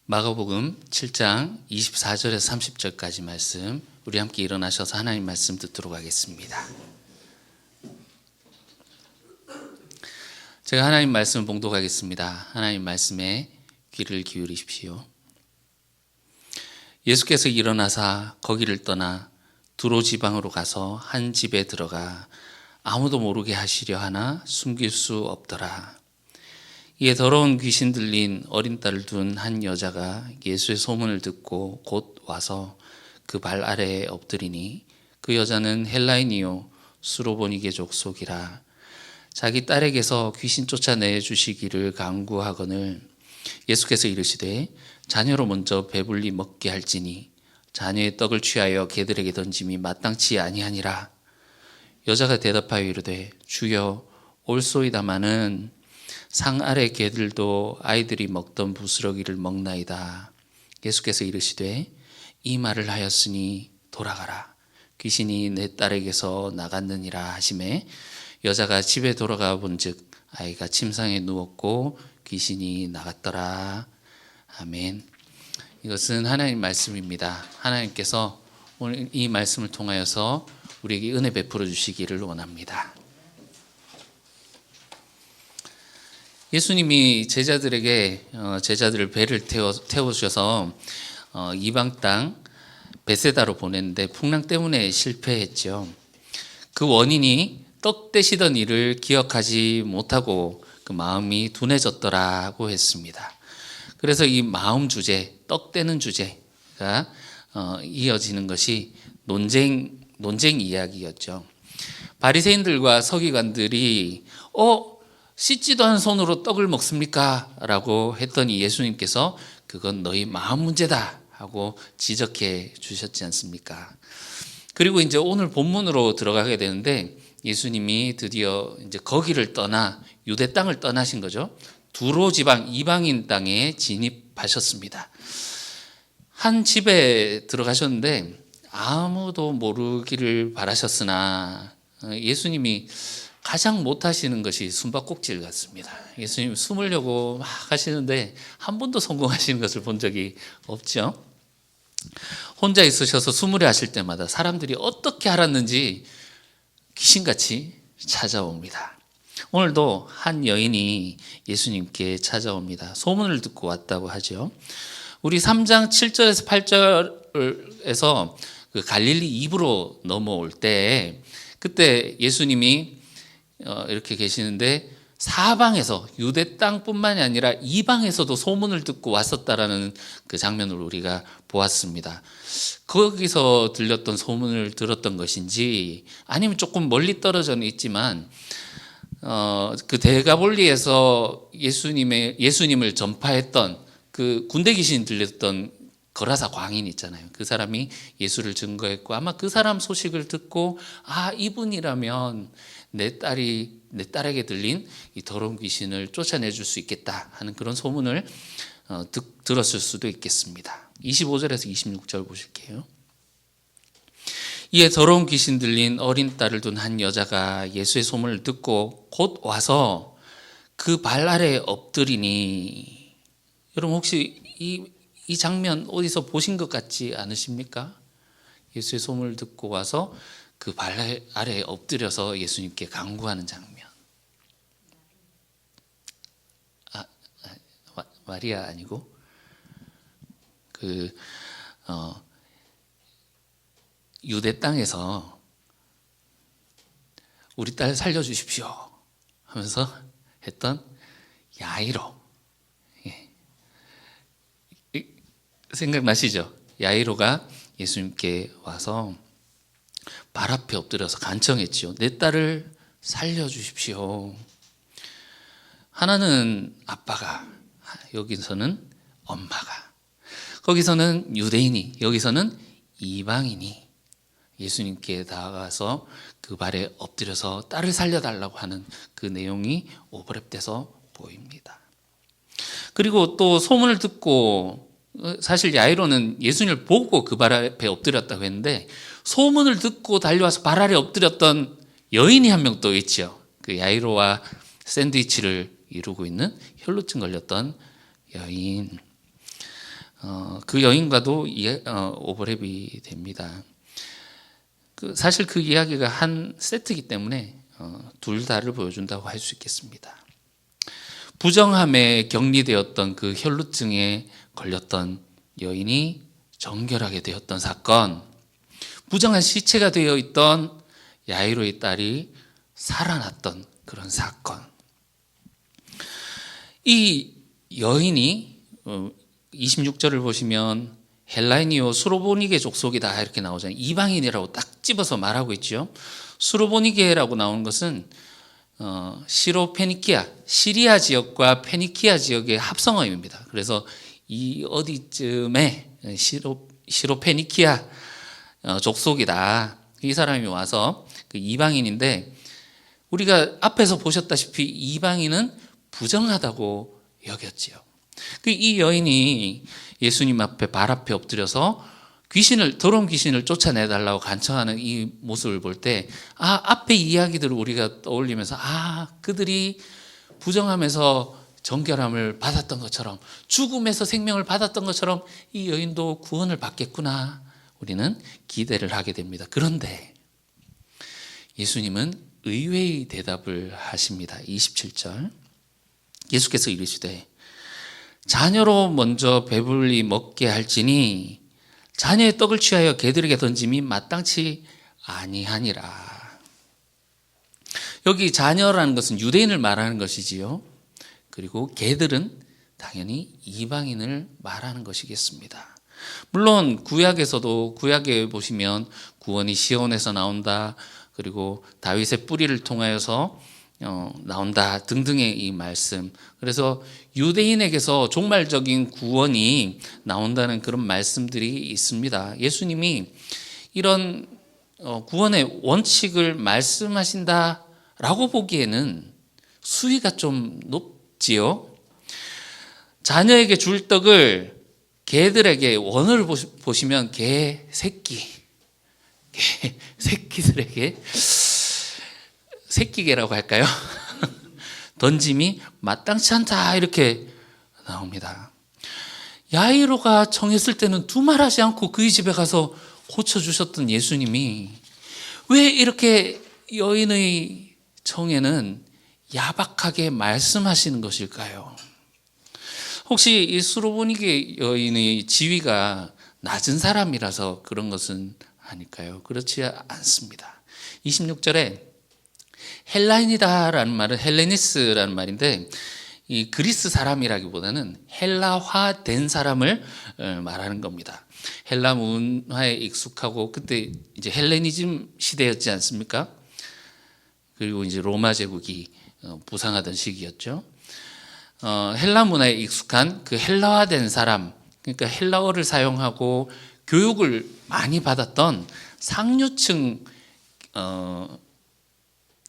마가복음 7장 24절에서 30절까지 말씀, 우리 함께 일어나셔서 하나님 말씀 듣도록 하겠습니다. 제가 하나님 말씀을 봉독하겠습니다. 하나님 말씀에 귀를 기울이십시오. 예수께서 일어나사 거기를 떠나 두로 지방으로 가서 한 집에 들어가 아무도 모르게 하시려 하나 숨길 수 없더라. 이에 더러운 귀신 들린 어린 딸을 둔 한 여자가 예수의 소문을 듣고 곧 와서 그 발 아래에 엎드리니, 그 여자는 헬라인이요 수로보니게 족속이라. 자기 딸에게서 귀신 쫓아내 주시기를 간구하거늘 예수께서 이르시되 자녀로 먼저 배불리 먹게 할지니 자녀의 떡을 취하여 개들에게 던짐이 마땅치 아니하니라. 여자가 대답하여 이르되 주여 옳소이다마는 상 아래 개들도 아이들이 먹던 부스러기를 먹나이다. 예수께서 이르시되 이 말을 하였으니 돌아가라, 귀신이 내 딸에게서 나갔느니라 하시매, 여자가 집에 돌아가 본즉 아이가 침상에 누웠고 귀신이 나갔더라. 아멘. 이것은 하나님 말씀입니다. 하나님께서 오늘 이 말씀을 통하여서 우리에게 은혜 베풀어 주시기를 원합니다. 예수님이 제자들을 배를 태워주셔서 이방 땅 베세다로 보냈는데 풍랑 때문에 실패했죠. 그 원인이 떡 떼시던 일을 기억하지 못하고 그 마음이 둔해졌더라고 했습니다. 그래서 이 마음 주제, 떡 떼는 주제가 이어지는 것이 논쟁 이야기였죠. 바리새인들과 서기관들이 씻지도 않은 손으로 떡을 먹습니까? 라고 했더니 예수님께서 그건 너희 마음 문제다 하고 지적해 주셨지 않습니까? 그리고 이제 오늘 본문으로 들어가게 되는데, 예수님이 드디어 이제 거기를 떠나 유대 땅을 떠나신 거죠. 두로 지방 이방인 땅에 진입하셨습니다. 한 집에 들어가셨는데 아무도 모르기를 바라셨으나 예수님이 가장 못하시는 것이 숨바꼭질 같습니다. 예수님 숨으려고 막 하시는데 한 번도 성공하시는 것을 본 적이 없죠. 혼자 있으셔서 숨으려 하실 때마다 사람들이 어떻게 알았는지 귀신같이 찾아옵니다. 오늘도 한 여인이 예수님께 찾아옵니다. 소문을 듣고 왔다고 하죠. 우리 3장 7절에서 8절에서 그 갈릴리 입으로 넘어올 때, 그때 예수님이 이렇게 계시는데 사방에서, 유대 땅뿐만이 아니라 이방에서도 소문을 듣고 왔었다라는 그 장면을 우리가 보았습니다. 거기서 들렸던 소문을 들었던 것인지 아니면 조금 멀리 떨어져 있지만 그 데가볼리에서 예수님을 전파했던 그 군대 귀신 들렸던 거라사 광인 있잖아요. 그 사람이 예수를 증거했고, 아마 그 사람 소식을 듣고 이분이라면 내 딸에게 들린 이 더러운 귀신을 쫓아내줄 수 있겠다 하는 그런 소문을 들었을 수도 있겠습니다. 25절에서 26절 보실게요. 이에 더러운 귀신 들린 어린 딸을 둔 한 여자가 예수의 소문을 듣고 곧 와서 그 발 아래에 엎드리니, 여러분 혹시 이 장면 어디서 보신 것 같지 않으십니까? 예수의 소문을 듣고 와서 그 발 아래에 엎드려서 예수님께 간구하는 장면. 마리아 아니고 유대 땅에서 우리 딸 살려주십시오 하면서 했던 야이로. 생각나시죠? 야이로가 예수님께 와서 발 앞에 엎드려서 간청했지요. 내 딸을 살려주십시오. 하나는 아빠가, 여기서는 엄마가, 거기서는 유대인이, 여기서는 이방인이 예수님께 다가가서 그 발에 엎드려서 딸을 살려달라고 하는 그 내용이 오버랩돼서 보입니다. 그리고 또 소문을 듣고, 사실 야이로는 예수님을 보고 그 발 앞에 엎드렸다고 했는데, 소문을 듣고 달려와서 발 아래 엎드렸던 여인이 한 명 또 있죠. 그 야이로와 샌드위치를 이루고 있는 혈루증 걸렸던 여인. 그 여인과도 오버랩이 됩니다. 사실 그 이야기가 한 세트이기 때문에 둘 다를 보여준다고 할 수 있겠습니다. 부정함에 격리되었던 그 혈루증에 걸렸던 여인이 정결하게 되었던 사건, 부정한 시체가 되어 있던 야이로의 딸이 살아났던 그런 사건. 이 여인이 26절을 보시면 헬라인이요 수로보니게 족속이다 이렇게 나오잖아요. 이방인이라고 딱 집어서 말하고 있죠. 수로보니게라고 나오는 것은 시로페니키아, 시리아 지역과 페니키아 지역의 합성어입니다. 그래서 이 어디쯤에 시로페니키아 족속이다. 이 사람이 와서 그 이방인인데, 우리가 앞에서 보셨다시피 이방인은 부정하다고 여겼지요. 이 여인이 예수님 앞에 발 앞에 엎드려서 더러운 귀신을 쫓아내달라고 간청하는 이 모습을 볼 때, 앞에 이야기들을 우리가 떠올리면서, 그들이 부정하면서 정결함을 받았던 것처럼, 죽음에서 생명을 받았던 것처럼 이 여인도 구원을 받겠구나, 우리는 기대를 하게 됩니다. 그런데 예수님은 의외의 대답을 하십니다. 27절 예수께서 이르시되 자녀로 먼저 배불리 먹게 할지니 자녀의 떡을 취하여 개들에게 던짐이 마땅치 아니하니라. 여기 자녀라는 것은 유대인을 말하는 것이지요. 그리고 개들은 당연히 이방인을 말하는 것이겠습니다. 물론 구약에 보시면 구원이 시온에서 나온다, 그리고 다윗의 뿌리를 통하여서 나온다 등등의 이 말씀, 그래서 유대인에게서 종말적인 구원이 나온다는 그런 말씀들이 있습니다. 예수님이 이런 구원의 원칙을 말씀하신다라고 보기에는 수위가 좀 높지요. 자녀에게 줄 떡을 개들에게, 원어를 보시면 새끼들에게, 새끼개라고 할까요? 던짐이 마땅치 않다 이렇게 나옵니다. 야이로가 청했을 때는 두말하지 않고 그의 집에 가서 고쳐주셨던 예수님이 왜 이렇게 여인의 청에는 야박하게 말씀하시는 것일까요? 혹시 이 수로보니게 여인의 지위가 낮은 사람이라서 그런 것은 아닐까요? 그렇지 않습니다. 26절에 헬라인이다라는 말은 헬레니스라는 말인데, 이 그리스 사람이라기보다는 헬라화된 사람을 말하는 겁니다. 헬라 문화에 익숙하고, 그때 이제 헬레니즘 시대였지 않습니까? 그리고 이제 로마 제국이 부상하던 시기였죠. 헬라 문화에 익숙한 그 헬라화된 사람, 그러니까 헬라어를 사용하고 교육을 많이 받았던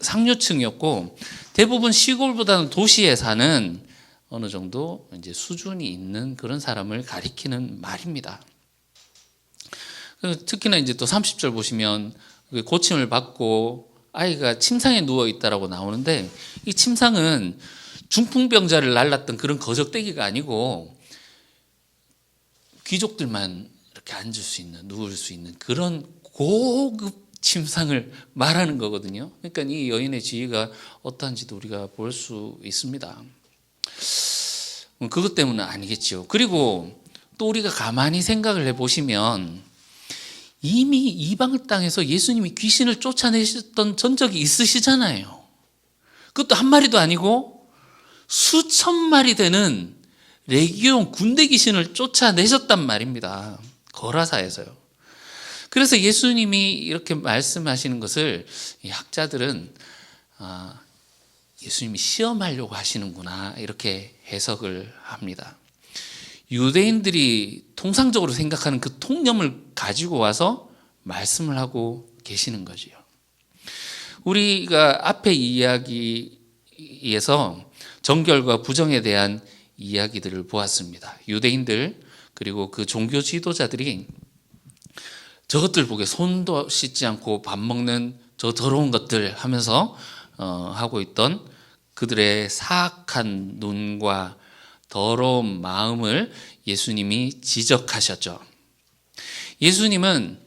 상류층이었고, 대부분 시골보다는 도시에 사는 어느 정도 이제 수준이 있는 그런 사람을 가리키는 말입니다. 특히나 이제 또 30절 보시면 고침을 받고 아이가 침상에 누워 있다라고 나오는데, 이 침상은 중풍병자를 날랐던 그런 거적대기가 아니고 귀족들만 이렇게 앉을 수 있는, 누울 수 있는 그런 고급 침상을 말하는 거거든요. 그러니까 이 여인의 지위가 어떠한지도 우리가 볼 수 있습니다. 그것 때문은 아니겠죠. 그리고 또 우리가 가만히 생각을 해보시면 이미 이방 땅에서 예수님이 귀신을 쫓아내셨던 전적이 있으시잖아요. 그것도 한 마리도 아니고 수천 마리 되는 레기온 군대 귀신을 쫓아내셨단 말입니다. 거라사에서요. 그래서 예수님이 이렇게 말씀하시는 것을 이 학자들은 예수님이 시험하려고 하시는구나 이렇게 해석을 합니다. 유대인들이 통상적으로 생각하는 그 통념을 가지고 와서 말씀을 하고 계시는 거지요. 우리가 앞에 이야기에서 정결과 부정에 대한 이야기들을 보았습니다. 유대인들 그리고 그 종교 지도자들이 저것들 보게 손도 씻지 않고 밥 먹는 저 더러운 것들 하면서 하고 있던 그들의 사악한 눈과 더러운 마음을 예수님이 지적하셨죠. 예수님은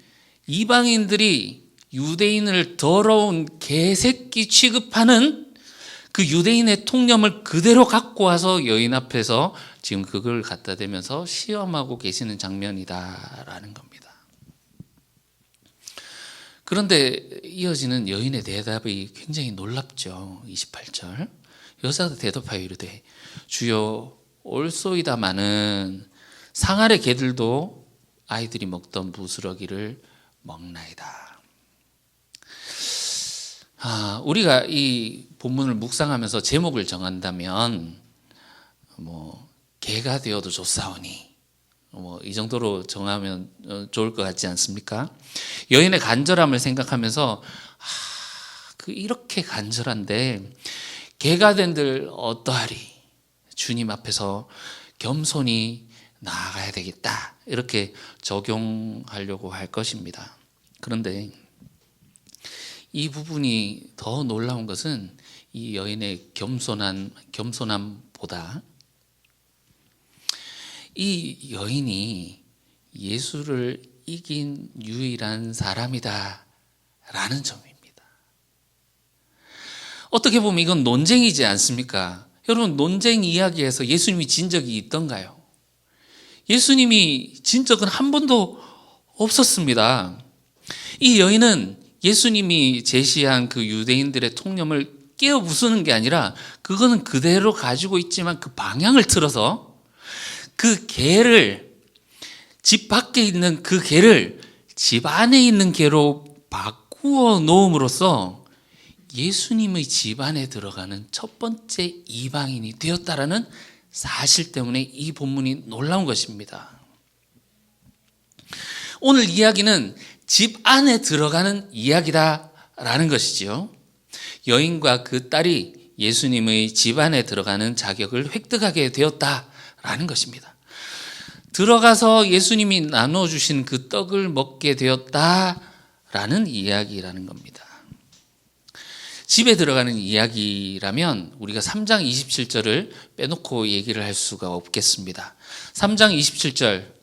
이방인들이 유대인을 더러운 개새끼 취급하는 그 유대인의 통념을 그대로 갖고 와서 여인 앞에서 지금 그걸 갖다 대면서 시험하고 계시는 장면이다라는 겁니다. 그런데 이어지는 여인의 대답이 굉장히 놀랍죠. 28절. 여자가 대답하여 이르되 주여 올소이다마는 상 아래 개들도 아이들이 먹던 부스러기를 먹나이다. 우리가 이 본문을 묵상하면서 제목을 정한다면 개가 되어도 좋사오니 이 정도로 정하면 좋을 것 같지 않습니까? 여인의 간절함을 생각하면서 이렇게 간절한데 개가 된들 어떠하리? 주님 앞에서 겸손히 나아가야 되겠다, 이렇게 적용하려고 할 것입니다. 그런데 이 부분이 더 놀라운 것은 이 여인의 겸손함보다 이 여인이 예수를 이긴 유일한 사람이다 라는 점입니다. 어떻게 보면 이건 논쟁이지 않습니까? 여러분, 논쟁 이야기에서 예수님이 진 적이 있던가요? 예수님이 진 적은 한 번도 없었습니다. 이 여인은 예수님이 제시한 그 유대인들의 통념을 깨어 부수는 게 아니라 그거는 그대로 가지고 있지만 그 방향을 틀어서 그 개를, 집 밖에 있는 그 개를 집 안에 있는 개로 바꾸어 놓음으로써 예수님의 집 안에 들어가는 첫 번째 이방인이 되었다라는 사실 때문에 이 본문이 놀라운 것입니다. 오늘 이야기는 집 안에 들어가는 이야기다라는 것이지요. 여인과 그 딸이 예수님의 집 안에 들어가는 자격을 획득하게 되었다라는 것입니다. 들어가서 예수님이 나눠주신 그 떡을 먹게 되었다라는 이야기라는 겁니다. 집에 들어가는 이야기라면 우리가 3장 27절을 빼놓고 얘기를 할 수가 없겠습니다. 3장 27절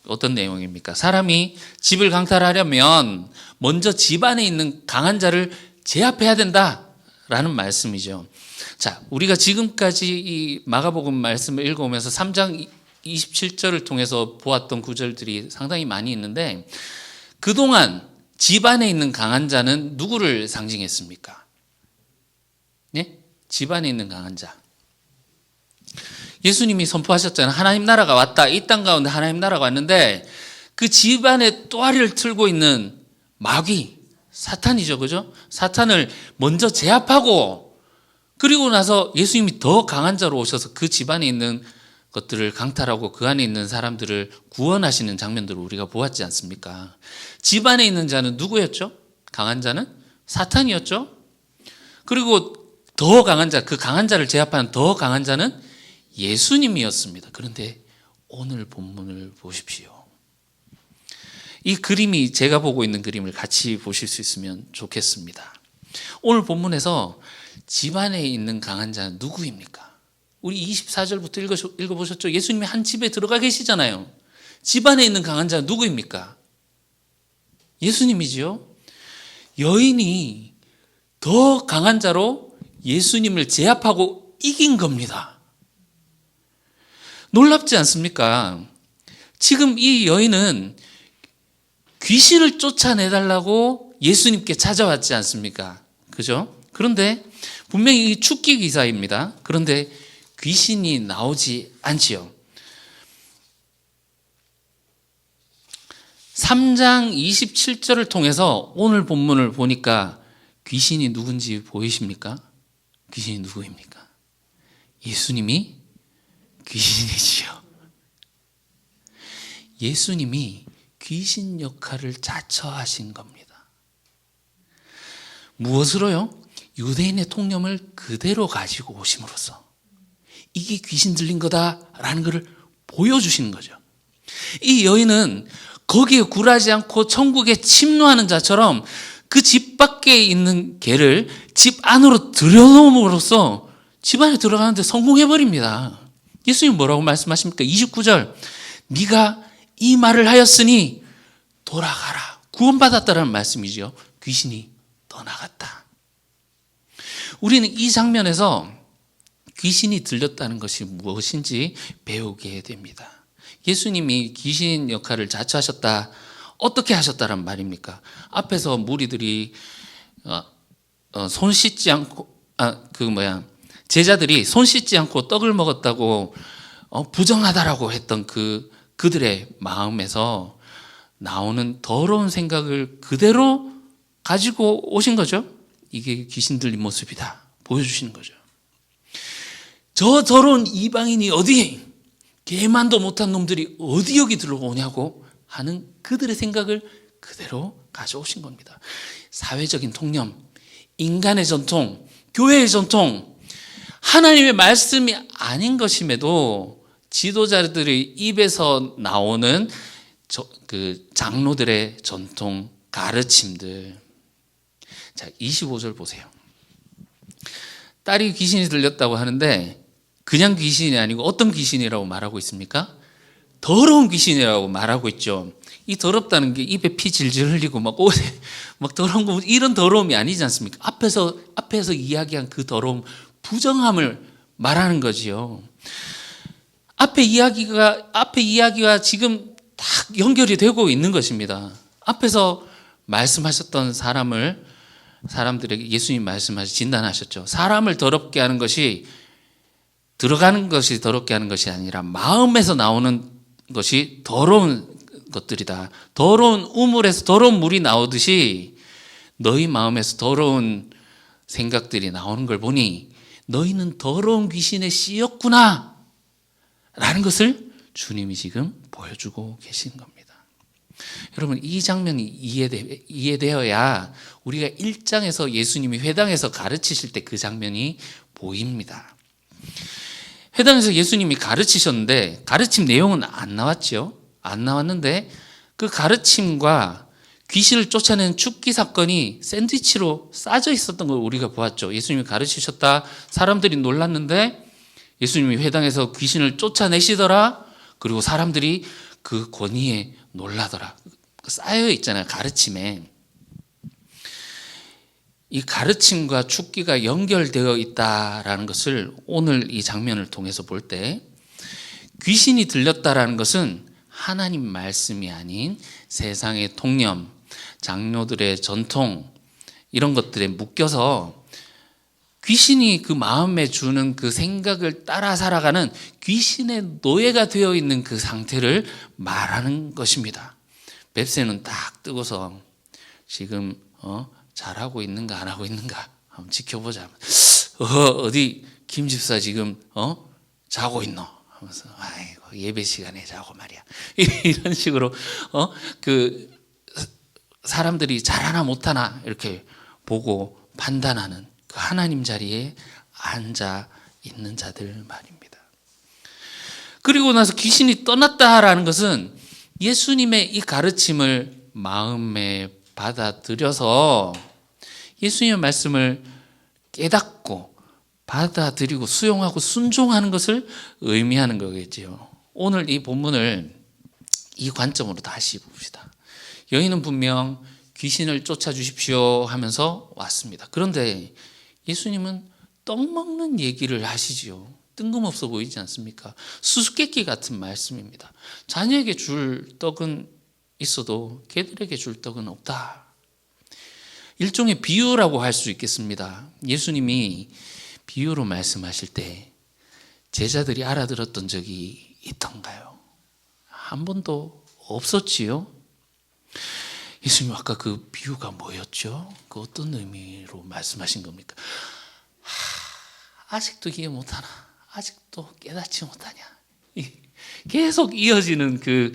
어떤 내용입니까? 사람이 집을 강탈하려면 먼저 집 안에 있는 강한 자를 제압해야 된다라는 말씀이죠. 자, 우리가 지금까지 이 마가복음 말씀을 읽어오면서 3장 27절을 통해서 보았던 구절들이 상당히 많이 있는데, 그동안 집 안에 있는 강한 자는 누구를 상징했습니까? 네? 집 안에 있는 강한 자. 예수님이 선포하셨잖아요. 하나님 나라가 왔다. 이 땅 가운데 하나님 나라가 왔는데 그 집 안에 또아리를 틀고 있는 마귀, 사탄이죠. 그죠? 사탄을 먼저 제압하고, 그리고 나서 예수님이 더 강한 자로 오셔서 그 집 안에 있는 것들을 강탈하고 그 안에 있는 사람들을 구원하시는 장면들을 우리가 보았지 않습니까? 집 안에 있는 자는 누구였죠? 강한 자는 사탄이었죠. 그리고 더 강한 자, 그 강한 자를 제압하는 더 강한 자는 예수님이었습니다. 그런데 오늘 본문을 보십시오. 이 그림이, 제가 보고 있는 그림을 같이 보실 수 있으면 좋겠습니다. 오늘 본문에서 집 안에 있는 강한 자는 누구입니까? 우리 24절부터 읽어보셨죠? 예수님이 한 집에 들어가 계시잖아요. 집 안에 있는 강한 자는 누구입니까? 예수님이지요. 여인이 더 강한 자로 예수님을 제압하고 이긴 겁니다. 놀랍지 않습니까? 지금 이 여인은 귀신을 쫓아내달라고 예수님께 찾아왔지 않습니까? 그죠? 그런데 분명히 축기 기사입니다. 그런데 귀신이 나오지 않지요. 3장 27절을 통해서 오늘 본문을 보니까 귀신이 누군지 보이십니까? 귀신이 누구입니까? 예수님이 귀신이지요. 예수님이 귀신 역할을 자처하신 겁니다. 무엇으로요? 유대인의 통념을 그대로 가지고 오심으로써 이게 귀신 들린 거다라는 것을 보여주시는 거죠. 이 여인은 거기에 굴하지 않고 천국에 침노하는 자처럼 그 집 밖에 있는 개를 집 안으로 들여놓음으로써 집 안에 들어가는데 성공해버립니다. 예수님 뭐라고 말씀하십니까? 29절, 네가 이 말을 하였으니 돌아가라. 구원받았다라는 말씀이죠. 귀신이 떠나갔다. 우리는 이 장면에서 귀신이 들렸다는 것이 무엇인지 배우게 됩니다. 예수님이 귀신 역할을 자처하셨다. 어떻게 하셨다란 말입니까? 앞에서 무리들이 손 씻지 않고 제자들이 손 씻지 않고 떡을 먹었다고 부정하다라고 했던 그들의 마음에서 나오는 더러운 생각을 그대로 가지고 오신 거죠. 이게 귀신 들린 모습이다 보여주시는 거죠. 저 더러운 이방인이 어디, 개만도 못한 놈들이 어디 여기 들어오냐고 하는 그들의 생각을 그대로 가져오신 겁니다. 사회적인 통념, 인간의 전통, 교회의 전통, 하나님의 말씀이 아닌 것임에도 지도자들의 입에서 나오는 그 장로들의 전통 가르침들. 자, 25절 보세요. 딸이 귀신이 들렸다고 하는데 그냥 귀신이 아니고 어떤 귀신이라고 말하고 있습니까? 더러운 귀신이라고 말하고 있죠. 이 더럽다는 게 입에 피 질질 흘리고 막 옷에 막 더러운 거, 이런 더러움이 아니지 않습니까? 앞에서 이야기한 그 더러움, 부정함을 말하는 거지요. 앞에 이야기와 지금 딱 연결이 되고 있는 것입니다. 앞에서 말씀하셨던 사람들에게 예수님 말씀하시 진단하셨죠. 사람을 더럽게 하는 것이, 들어가는 것이 더럽게 하는 것이 아니라 마음에서 나오는 것이 더러운 것들이다. 더러운 우물에서 더러운 물이 나오듯이 너희 마음에서 더러운 생각들이 나오는 걸 보니 너희는 더러운 귀신에 씌였구나 라는 것을 주님이 지금 보여주고 계신 겁니다. 여러분, 이 장면이 이해되어야 우리가 1장에서 예수님이 회당에서 가르치실 때 그 장면이 보입니다. 회당에서 예수님이 가르치셨는데 가르침 내용은 안 나왔죠. 안 나왔는데 그 가르침과 귀신을 쫓아낸 죽기 사건이 샌드위치로 싸져 있었던 걸 우리가 보았죠. 예수님이 가르치셨다. 사람들이 놀랐는데 예수님이 회당에서 귀신을 쫓아내시더라. 그리고 사람들이 그 권위에 놀라더라. 쌓여 있잖아요, 가르침에. 이 가르침과 죽기가 연결되어 있다라는 것을 오늘 이 장면을 통해서 볼 때, 귀신이 들렸다라는 것은 하나님 말씀이 아닌 세상의 통념, 장로들의 전통, 이런 것들에 묶여서 귀신이 그 마음에 주는 그 생각을 따라 살아가는 귀신의 노예가 되어 있는 그 상태를 말하는 것입니다. 뱁새는 딱 뜨고서 지금 잘하고 있는가 안 하고 있는가 한번 지켜보자. 어디 김 집사 지금 자고 있노? 하면서 아이고 예배 시간에 자고 말이야. 이런 식으로 그 사람들이 잘하나 못하나 이렇게 보고 판단하는 그 하나님 자리에 앉아 있는 자들 말입니다. 그리고 나서 귀신이 떠났다라는 것은 예수님의 이 가르침을 마음에 받아들여서 예수님의 말씀을 깨닫고 받아들이고 수용하고 순종하는 것을 의미하는 거겠지요. 오늘 이 본문을 이 관점으로 다시 봅시다. 여인은 분명 귀신을 쫓아주십시오 하면서 왔습니다. 그런데 예수님은 떡 먹는 얘기를 하시지요. 뜬금없어 보이지 않습니까? 수수께끼 같은 말씀입니다. 자녀에게 줄 떡은 있어도 걔들에게 줄 떡은 없다. 일종의 비유라고 할 수 있겠습니다. 예수님이 비유로 말씀하실 때 제자들이 알아들었던 적이 있던가요? 한 번도 없었지요. 예수님 아까 그 비유가 뭐였죠? 그 어떤 의미로 말씀하신 겁니까? 아직도 이해 못하나? 아직도 깨닫지 못하냐? 계속 이어지는 그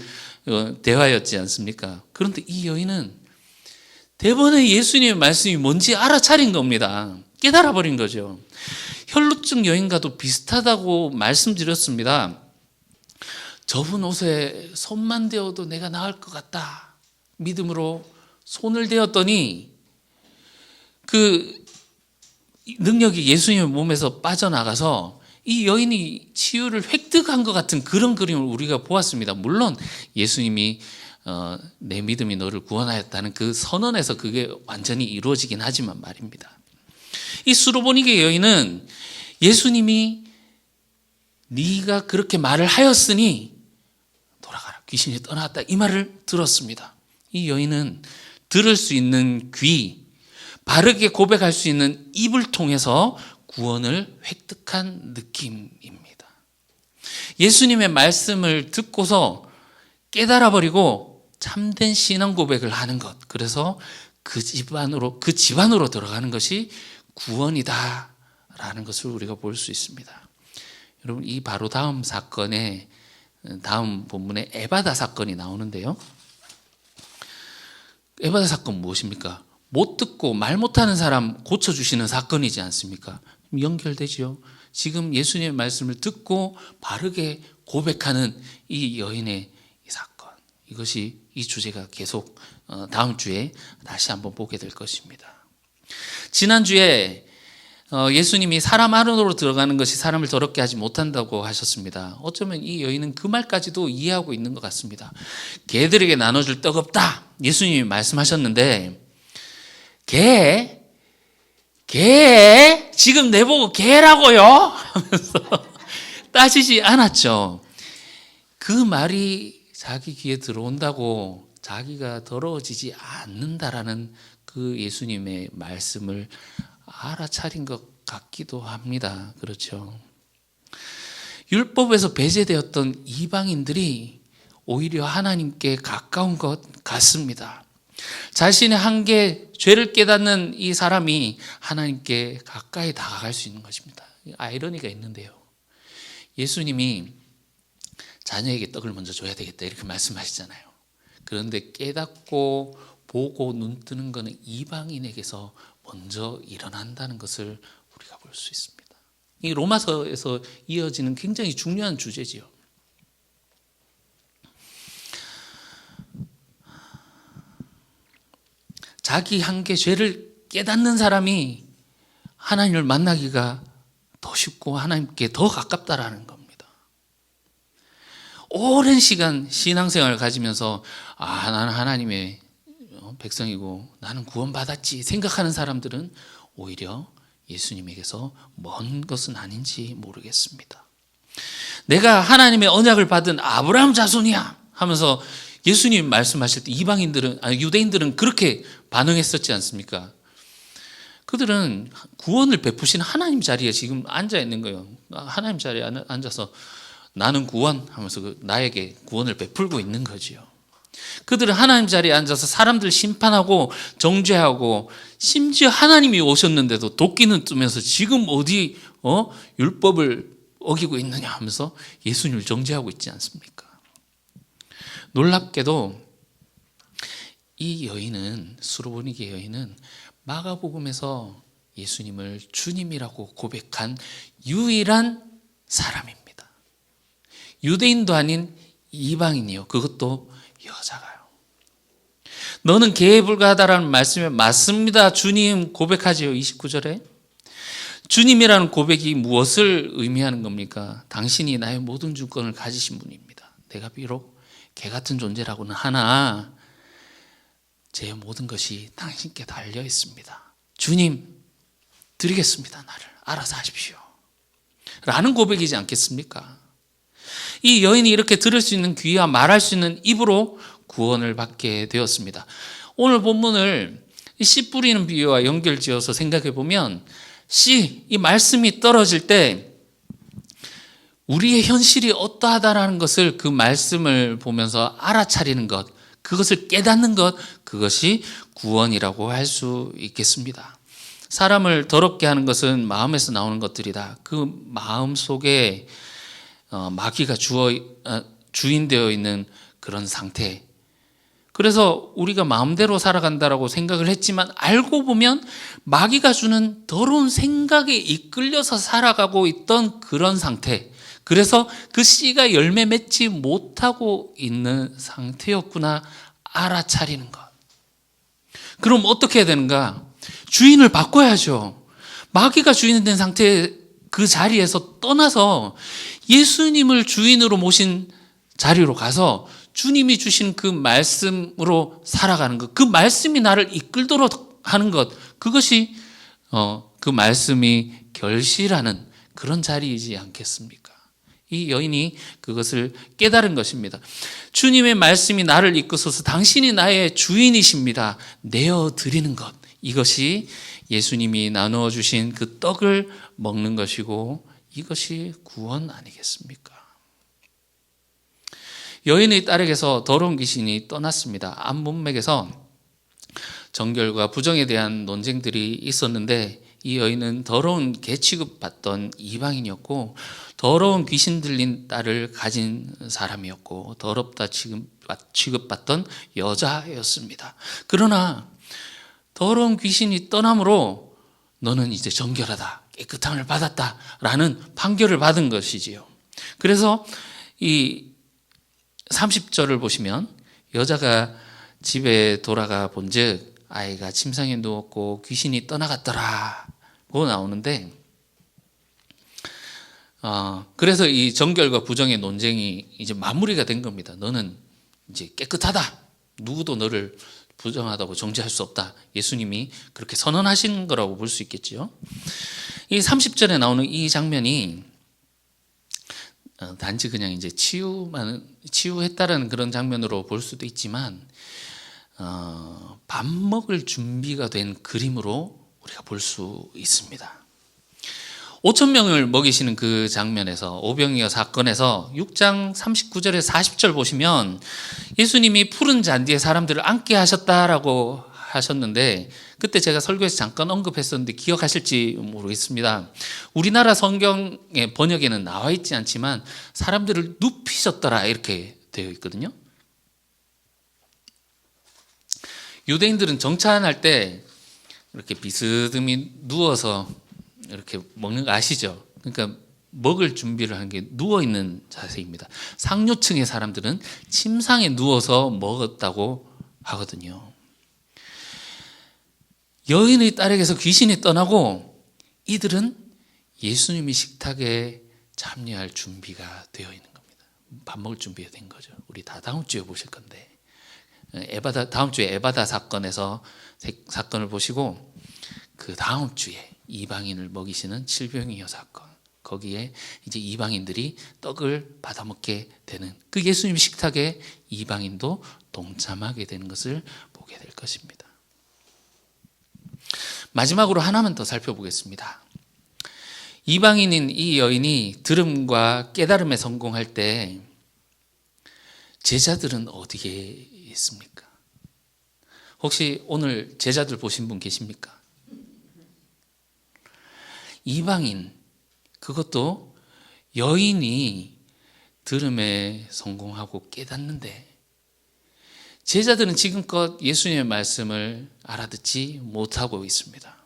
대화였지 않습니까? 그런데 이 여인은 대번에 예수님의 말씀이 뭔지 알아차린 겁니다. 깨달아 버린 거죠. 혈루증 여인과도 비슷하다고 말씀드렸습니다. 접은 옷에 손만 대어도 내가 나을 것 같다. 믿음으로 손을 대었더니 그 능력이 예수님의 몸에서 빠져나가서 이 여인이 치유를 획득한 것 같은 그런 그림을 우리가 보았습니다. 물론 예수님이 내 믿음이 너를 구원하였다는 그 선언에서 그게 완전히 이루어지긴 하지만 말입니다. 이 수로보니게 여인은 예수님이 네가 그렇게 말을 하였으니 돌아가라, 귀신이 떠나갔다, 이 말을 들었습니다. 이 여인은 들을 수 있는 귀, 바르게 고백할 수 있는 입을 통해서 구원을 획득한 느낌입니다. 예수님의 말씀을 듣고서 깨달아버리고 참된 신앙 고백을 하는 것, 그래서 그 집안으로 들어가는 것이 구원이다라는 것을 우리가 볼 수 있습니다. 여러분, 이 바로 다음 사건에, 다음 본문에 에바다 사건이 나오는데요. 에바다 사건 무엇입니까? 못 듣고 말 못하는 사람 고쳐주시는 사건이지 않습니까? 연결되지요. 지금 예수님의 말씀을 듣고 바르게 고백하는 이 여인의 이 사건, 이것이 이 주제가 계속 다음 주에 다시 한번 보게 될 것입니다. 지난주에 예수님이 사람 안으로 들어가는 것이 사람을 더럽게 하지 못한다고 하셨습니다. 어쩌면 이 여인은 그 말까지도 이해하고 있는 것 같습니다. 개들에게 나눠줄 떡 없다, 예수님이 말씀하셨는데 개 지금 내보고 개라고요? 하면서 따지지 않았죠. 그 말이 자기 귀에 들어온다고 자기가 더러워지지 않는다라는 그 예수님의 말씀을 알아차린 것 같기도 합니다. 그렇죠. 율법에서 배제되었던 이방인들이 오히려 하나님께 가까운 것 같습니다. 자신의 한계, 죄를 깨닫는 이 사람이 하나님께 가까이 다가갈 수 있는 것입니다. 아이러니가 있는데요. 예수님이 자녀에게 떡을 먼저 줘야 되겠다 이렇게 말씀하시잖아요. 그런데 깨닫고 보고 눈 뜨는 것은 이방인에게서 먼저 일어난다는 것을 우리가 볼 수 있습니다. 이 로마서에서 이어지는 굉장히 중요한 주제지요. 자기 한계, 죄를 깨닫는 사람이 하나님을 만나기가 더 쉽고 하나님께 더 가깝다라는 겁니다. 오랜 시간 신앙생활을 가지면서 나는 하나님의 백성이고 나는 구원받았지 생각하는 사람들은 오히려 예수님에게서 먼 것은 아닌지 모르겠습니다. 내가 하나님의 언약을 받은 아브라함 자손이야 하면서 예수님 말씀하실 때 유대인들은 그렇게 반응했었지 않습니까? 그들은 구원을 베푸신 하나님 자리에 지금 앉아 있는 거예요. 하나님 자리에 앉아서 나는 구원 하면서 나에게 구원을 베풀고 있는 거지요. 그들은 하나님 자리에 앉아서 사람들 심판하고 정죄하고 심지어 하나님이 오셨는데도 도끼는 뜨면서 지금 어디 율법을 어기고 있느냐 하면서 예수님을 정죄하고 있지 않습니까? 놀랍게도 이 여인은, 수로보니게 여인은 마가복음에서 예수님을 주님이라고 고백한 유일한 사람입니다. 유대인도 아닌 이방인이요. 그것도 여자가요. 너는 개에 불과하다라는 말씀에 맞습니다, 주님 고백하지요. 29절에 주님이라는 고백이 무엇을 의미하는 겁니까? 당신이 나의 모든 주권을 가지신 분입니다. 내가 비록 개 같은 존재라고는 하나 제 모든 것이 당신께 달려 있습니다. 주님 드리겠습니다. 나를 알아서 하십시오 라는 고백이지 않겠습니까? 이 여인이 이렇게 들을 수 있는 귀와 말할 수 있는 입으로 구원을 받게 되었습니다. 오늘 본문을 씨 뿌리는 비유와 연결지어서 생각해 보면 이 말씀이 떨어질 때 우리의 현실이 어떠하다라는 것을 그 말씀을 보면서 알아차리는 것, 그것을 깨닫는 것, 그것이 구원이라고 할 수 있겠습니다. 사람을 더럽게 하는 것은 마음에서 나오는 것들이다. 그 마음 속에 마귀가 주인되어 있는 그런 상태. 그래서 우리가 마음대로 살아간다라고 생각을 했지만 알고 보면 마귀가 주는 더러운 생각에 이끌려서 살아가고 있던 그런 상태. 그래서 그 씨가 열매 맺지 못하고 있는 상태였구나 알아차리는 것. 그럼 어떻게 해야 되는가? 주인을 바꿔야죠. 마귀가 주인 된 상태에 그 자리에서 떠나서 예수님을 주인으로 모신 자리로 가서 주님이 주신 그 말씀으로 살아가는 것, 그 말씀이 나를 이끌도록 하는 것, 그것이 그 말씀이 결실하는 그런 자리이지 않겠습니까? 이 여인이 그것을 깨달은 것입니다. 주님의 말씀이 나를 이끄소서, 당신이 나의 주인이십니다. 내어드리는 것, 이것이 예수님이 나누어 주신 그 떡을 먹는 것이고 이것이 구원 아니겠습니까? 여인의 딸에게서 더러운 귀신이 떠났습니다. 앞문맥에서 정결과 부정에 대한 논쟁들이 있었는데 이 여인은 더러운 개 취급받던 이방인이었고 더러운 귀신 들린 딸을 가진 사람이었고 더럽다 취급받던 여자였습니다. 그러나 더러운 귀신이 떠남으로 너는 이제 정결하다, 깨끗함을 받았다라는 판결을 받은 것이지요. 그래서 이 30절을 보시면 여자가 집에 돌아가 본즉 아이가 침상에 누웠고 귀신이 떠나갔더라고 나오는데 그래서 이 정결과 부정의 논쟁이 이제 마무리가 된 겁니다. 너는 이제 깨끗하다. 누구도 너를 부정하다고 정죄할 수 없다. 예수님이 그렇게 선언하신 거라고 볼 수 있겠죠. 이 30절에 나오는 이 장면이 단지 그냥 이제 치유했다라는 그런 장면으로 볼 수도 있지만 밥 먹을 준비가 된 그림으로 우리가 볼 수 있습니다. 5,000명을 먹이시는 그 장면에서 오병이어 사건에서 6장 39절에 40절 보시면 예수님이 푸른 잔디에 사람들을 앉게 하셨다라고 하셨는데 그때 제가 설교에서 잠깐 언급했었는데 기억하실지 모르겠습니다. 우리나라 성경의 번역에는 나와 있지 않지만 사람들을 눕히셨더라 이렇게 되어 있거든요. 유대인들은 정찬할 때 이렇게 비스듬히 누워서 이렇게 먹는 거 아시죠? 그러니까 먹을 준비를 하는 게 누워있는 자세입니다. 상류층의 사람들은 침상에 누워서 먹었다고 하거든요. 여인의 딸에게서 귀신이 떠나고 이들은 예수님이 식탁에 참여할 준비가 되어 있는 겁니다. 밥 먹을 준비가 된 거죠. 우리 다 다음 주에 보실 건데 다음 주에 에바다 사건에서 사건을 보시고 그 다음 주에 이방인을 먹이시는 칠병이어 사건, 거기에 이제 이방인들이 떡을 받아먹게 되는 그 예수님 식탁에 이방인도 동참하게 되는 것을 보게 될 것입니다. 마지막으로 하나만 더 살펴보겠습니다. 이방인인 이 여인이 들음과 깨달음에 성공할 때 제자들은 어디에 있습니까? 혹시 오늘 제자들 보신 분 계십니까? 이방인, 그것도 여인이 들음에 성공하고 깨닫는데 제자들은 지금껏 예수님의 말씀을 알아듣지 못하고 있습니다.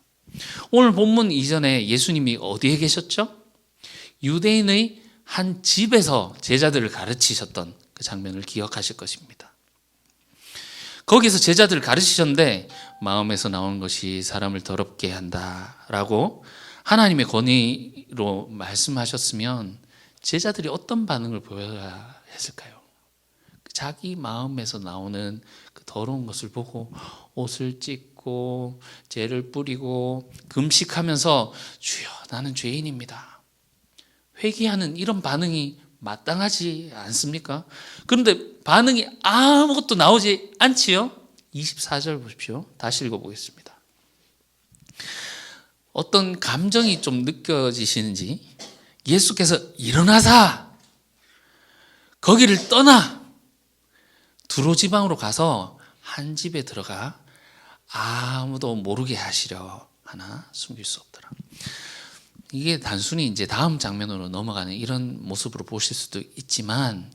오늘 본문 이전에 예수님이 어디에 계셨죠? 유대인의 한 집에서 제자들을 가르치셨던 그 장면을 기억하실 것입니다. 거기서 제자들을 가르치셨는데 마음에서 나오는 것이 사람을 더럽게 한다라고 하나님의 권위로 말씀하셨으면 제자들이 어떤 반응을 보여야 했을까요? 자기 마음에서 나오는 그 더러운 것을 보고 옷을 찢고 죄를 뿌리고 금식하면서 주여 나는 죄인입니다. 회개하는 이런 반응이 마땅하지 않습니까? 그런데 반응이 아무것도 나오지 않지요? 24절 보십시오. 다시 읽어보겠습니다. 어떤 감정이 좀 느껴지시는지 예수께서 일어나사 거기를 떠나 두로 지방으로 가서 한 집에 들어가 아무도 모르게 하시려 하나 숨길 수 없더라. 이게 단순히 이제 다음 장면으로 넘어가는 이런 모습으로 보실 수도 있지만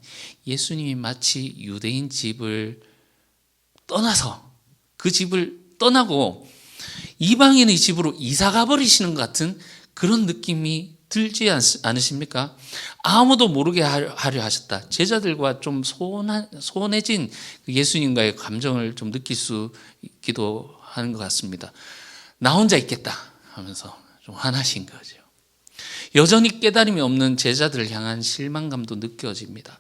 예수님이 마치 유대인 집을 떠나서 그 집을 떠나고 이방인의 집으로 이사 가버리시는 것 같은 그런 느낌이 들지 않으십니까? 아무도 모르게 하려 하셨다. 제자들과 좀 소원해진 예수님과의 감정을 좀 느낄 수 있기도 하는 것 같습니다. 나 혼자 있겠다 하면서 좀 화나신 거죠. 여전히 깨달음이 없는 제자들을 향한 실망감도 느껴집니다.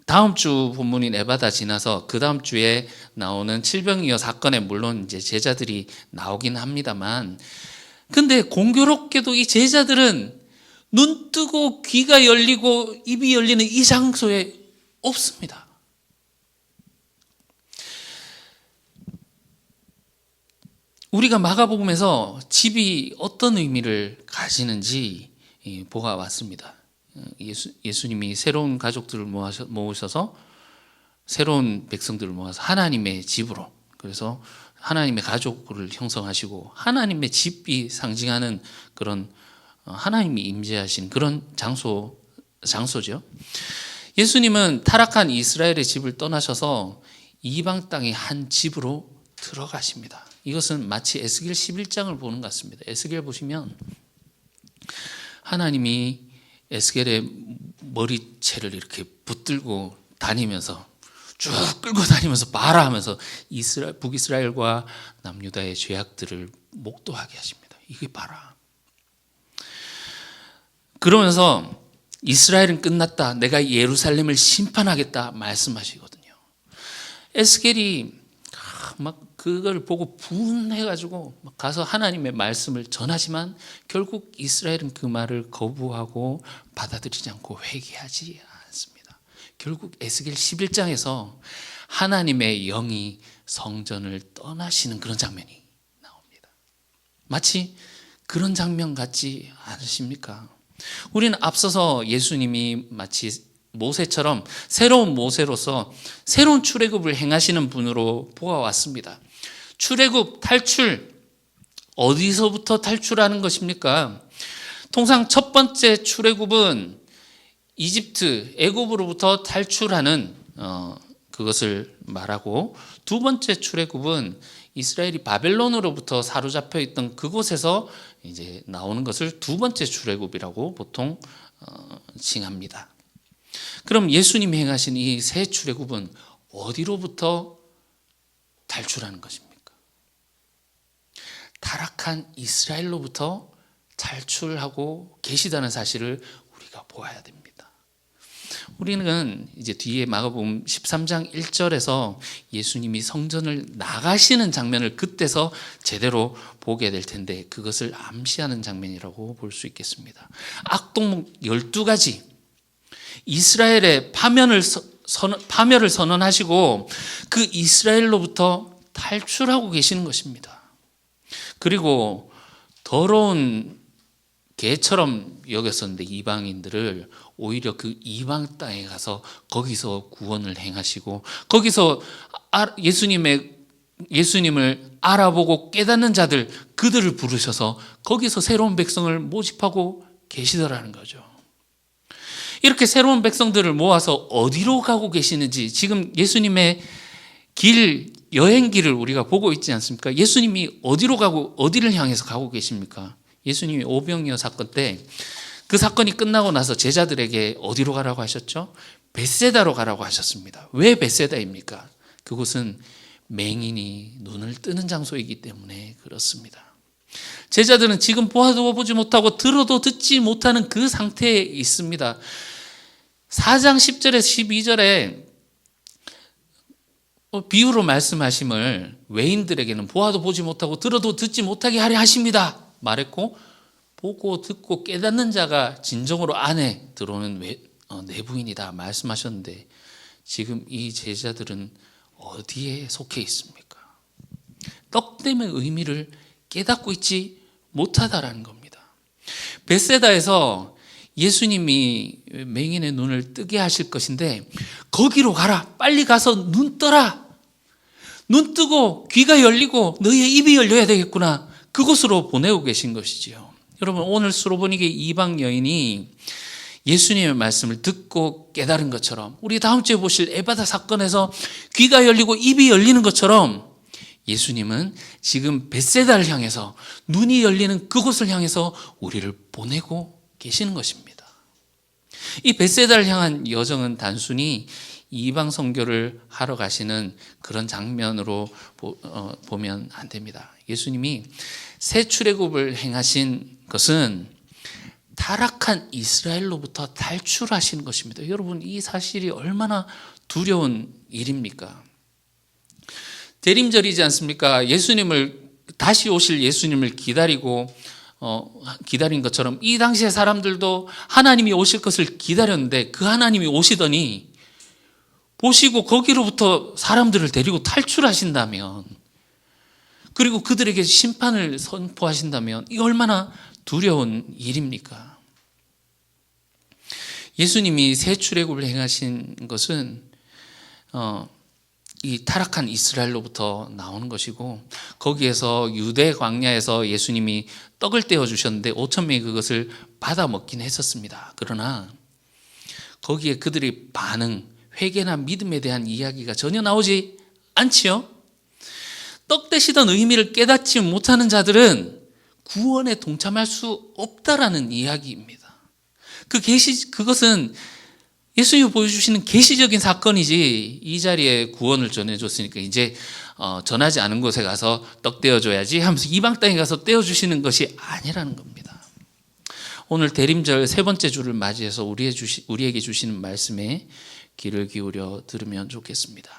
다음 주 본문인 에바다 지나서 그 다음 주에 나오는 칠병이어 사건에 물론 이제 제자들이 나오긴 합니다만, 근데 공교롭게도 이 제자들은 눈 뜨고 귀가 열리고 입이 열리는 이 장소에 없습니다. 우리가 마가복음에서 집이 어떤 의미를 가지는지 보아왔습니다. 예수님이 새로운 가족들을 모으셔서 새로운 백성들을 모아서 하나님의 집으로, 그래서 하나님의 가족을 형성하시고 하나님의 집이 상징하는 그런 하나님이 임재하신 그런 장소죠. 예수님은 타락한 이스라엘의 집을 떠나셔서 이방 땅의 한 집으로 들어가십니다. 이것은 마치 에스겔 11장을 보는 것 같습니다. 에스겔 보시면 하나님이 에스겔의 머리채를 이렇게 붙들고 다니면서 쭉 끌고 다니면서 봐라 하면서 북이스라엘과 남유다의 죄악들을 목도하게 하십니다. 이게 봐라. 그러면서 이스라엘은 끝났다. 내가 예루살렘을 심판하겠다 말씀하시거든요. 에스겔이 막 그걸 보고 분해가지고 가서 하나님의 말씀을 전하지만 결국 이스라엘은 그 말을 거부하고 받아들이지 않고 회개하지 않습니다. 결국 에스겔 11장에서 하나님의 영이 성전을 떠나시는 그런 장면이 나옵니다. 마치 그런 장면 같지 않으십니까? 우리는 앞서서 예수님이 마치 모세처럼 새로운 모세로서 새로운 출애굽을 행하시는 분으로 보아왔습니다. 출애굽, 탈출, 어디서부터 탈출하는 것입니까? 통상 첫 번째 출애굽은 이집트, 애굽으로부터 탈출하는 그것을 말하고, 두 번째 출애굽은 이스라엘이 바벨론으로부터 사로잡혀 있던 그곳에서 이제 나오는 것을 두 번째 출애굽이라고 보통 칭합니다. 그럼 예수님이 행하신 이 새 출애굽은 어디로부터 탈출하는 것입니까? 타락한 이스라엘로부터 탈출하고 계시다는 사실을 우리가 보아야 됩니다. 우리는 이제 뒤에 마가복음 13장 1절에서 예수님이 성전을 나가시는 장면을 그때서 제대로 보게 될 텐데, 그것을 암시하는 장면이라고 볼 수 있겠습니다. 악독 12가지, 이스라엘의 파멸을 선언하시고 그 이스라엘로부터 탈출하고 계시는 것입니다. 그리고 더러운 개처럼 여겼었는데 이방인들을 오히려 그 이방 땅에 가서 거기서 구원을 행하시고, 거기서 예수님을 알아보고 깨닫는 자들, 그들을 부르셔서 거기서 새로운 백성을 모집하고 계시더라는 거죠. 이렇게 새로운 백성들을 모아서 어디로 가고 계시는지, 지금 예수님의 여행길을 우리가 보고 있지 않습니까? 예수님이 어디로 가고 어디를 향해서 가고 계십니까? 예수님이 오병이어 사건 때, 그 사건이 끝나고 나서 제자들에게 어디로 가라고 하셨죠? 벳세다로 가라고 하셨습니다. 왜 벳세다입니까? 그곳은 맹인이 눈을 뜨는 장소이기 때문에 그렇습니다. 제자들은 지금 보아도 보지 못하고 들어도 듣지 못하는 그 상태에 있습니다. 4장 10절에서 12절에 비유로 말씀하심을 외인들에게는 보아도 보지 못하고 들어도 듣지 못하게 하려 하십니다 말했고, 보고 듣고 깨닫는 자가 진정으로 안에 들어오는 내부인이다 말씀하셨는데, 지금 이 제자들은 어디에 속해 있습니까? 떡됨의 의미를 깨닫고 있지 못하다라는 겁니다. 벳세다에서 예수님이 맹인의 눈을 뜨게 하실 것인데, 거기로 가라, 빨리 가서 눈 떠라, 눈 뜨고 귀가 열리고 너희의 입이 열려야 되겠구나, 그곳으로 보내고 계신 것이지요. 여러분, 오늘 수로보니게 이방 여인이 예수님의 말씀을 듣고 깨달은 것처럼, 우리 다음 주에 보실 에바다 사건에서 귀가 열리고 입이 열리는 것처럼, 예수님은 지금 벳세다를 향해서, 눈이 열리는 그곳을 향해서 우리를 보내고 계시는 것입니다. 이 벳세다를 향한 여정은 단순히 이방 선교를 하러 가시는 그런 장면으로 보면 안 됩니다. 예수님이 새 출애굽을 행하신 것은 타락한 이스라엘로부터 탈출하신 것입니다. 여러분, 이 사실이 얼마나 두려운 일입니까? 대림절이지 않습니까? 예수님을, 다시 오실 예수님을 기다린 것처럼 이 당시의 사람들도 하나님이 오실 것을 기다렸는데, 그 하나님이 오시더니 보시고 거기로부터 사람들을 데리고 탈출하신다면, 그리고 그들에게 심판을 선포하신다면 이 얼마나 두려운 일입니까? 예수님이 새 출애굽을 행하신 것은 이 타락한 이스라엘로부터 나오는 것이고, 거기에서 유대 광야에서 예수님이 떡을 떼어 주셨는데 5천 명이 그것을 받아 먹긴 했었습니다. 그러나 거기에 그들의 반응, 회개나 믿음에 대한 이야기가 전혀 나오지 않지요. 떡 대시던 의미를 깨닫지 못하는 자들은 구원에 동참할 수 없다라는 이야기입니다. 그것은 예수님이 보여주시는 계시적인 사건이지, 이 자리에 구원을 전해줬으니까 이제 전하지 않은 곳에 가서 떡 떼어줘야지 하면서 이방 땅에 가서 떼어주시는 것이 아니라는 겁니다. 오늘 대림절 세 번째 주를 맞이해서 우리에게 주시는 말씀에 귀를 기울여 들으면 좋겠습니다.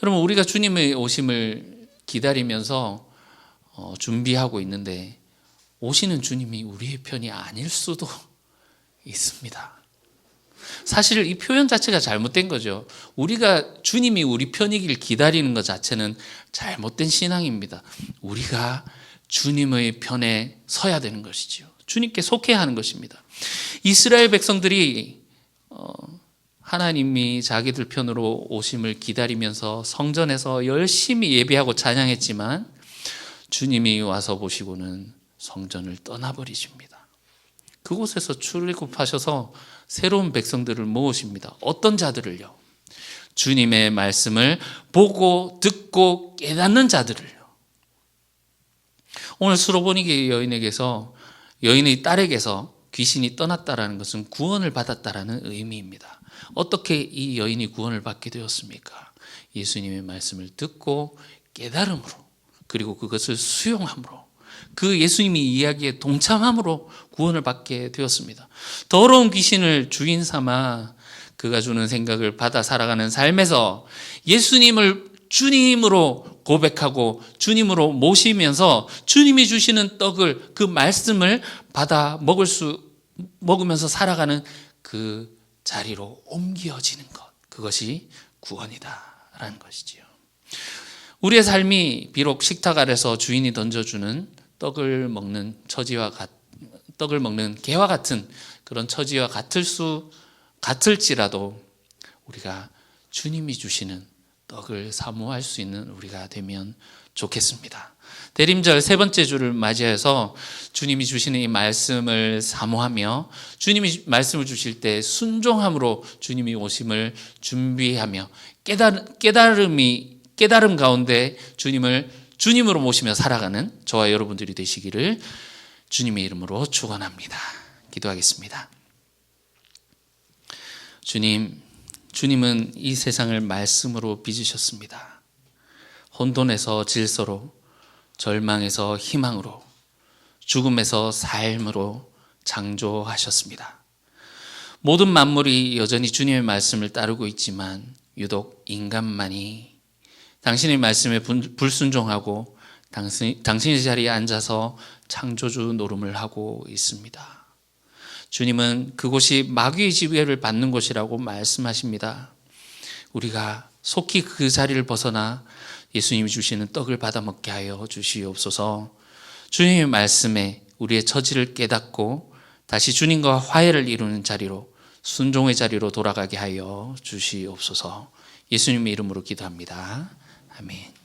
여러분, 우리가 주님의 오심을 기다리면서 준비하고 있는데, 오시는 주님이 우리의 편이 아닐 수도 있습니다. 사실 이 표현 자체가 잘못된 거죠. 우리가 주님이 우리 편이길 기다리는 것 자체는 잘못된 신앙입니다. 우리가 주님의 편에 서야 되는 것이죠. 주님께 속해야 하는 것입니다. 이스라엘 백성들이 하나님이 자기들 편으로 오심을 기다리면서 성전에서 열심히 예배하고 찬양했지만, 주님이 와서 보시고는 성전을 떠나버리십니다. 그곳에서 출애굽하셔서 새로운 백성들을 모으십니다. 어떤 자들을요? 주님의 말씀을 보고 듣고 깨닫는 자들을요. 오늘 수로보니게 여인의 딸에게서 귀신이 떠났다라는 것은 구원을 받았다라는 의미입니다. 어떻게 이 여인이 구원을 받게 되었습니까? 예수님의 말씀을 듣고 깨달음으로, 그리고 그것을 수용함으로, 그 예수님이 이야기에 동참함으로 구원을 받게 되었습니다. 더러운 귀신을 주인 삼아 그가 주는 생각을 받아 살아가는 삶에서 예수님을 주님으로 고백하고 주님으로 모시면서 주님이 주시는 떡을, 그 말씀을 받아 먹으면서 살아가는 그 자리로 옮겨지는 것, 그것이 구원이다라는 것이지요. 우리의 삶이 비록 식탁 아래서 주인이 던져주는 떡을 먹는 개와 같은 그런 처지와 같을지라도 우리가 주님이 주시는 떡을 사모할 수 있는 우리가 되면 좋겠습니다. 대림절 세 번째 주를 맞이해서 주님이 주시는 이 말씀을 사모하며, 주님이 말씀을 주실 때 순종함으로 주님이 오심을 준비하며, 깨달음 가운데 주님을 주님으로 모시며 살아가는 저와 여러분들이 되시기를 주님의 이름으로 축원합니다. 기도하겠습니다. 주님은 이 세상을 말씀으로 빚으셨습니다. 혼돈에서 질서로, 절망에서 희망으로, 죽음에서 삶으로 창조하셨습니다. 모든 만물이 여전히 주님의 말씀을 따르고 있지만 유독 인간만이 당신의 말씀에 불순종하고 당신의 자리에 앉아서 창조주 노름을 하고 있습니다. 주님은 그곳이 마귀의 지배를 받는 곳이라고 말씀하십니다. 우리가 속히 그 자리를 벗어나 예수님이 주시는 떡을 받아 먹게 하여 주시옵소서. 주님의 말씀에 우리의 처지를 깨닫고 다시 주님과 화해를 이루는 자리로, 순종의 자리로 돌아가게 하여 주시옵소서. 예수님의 이름으로 기도합니다. 아멘.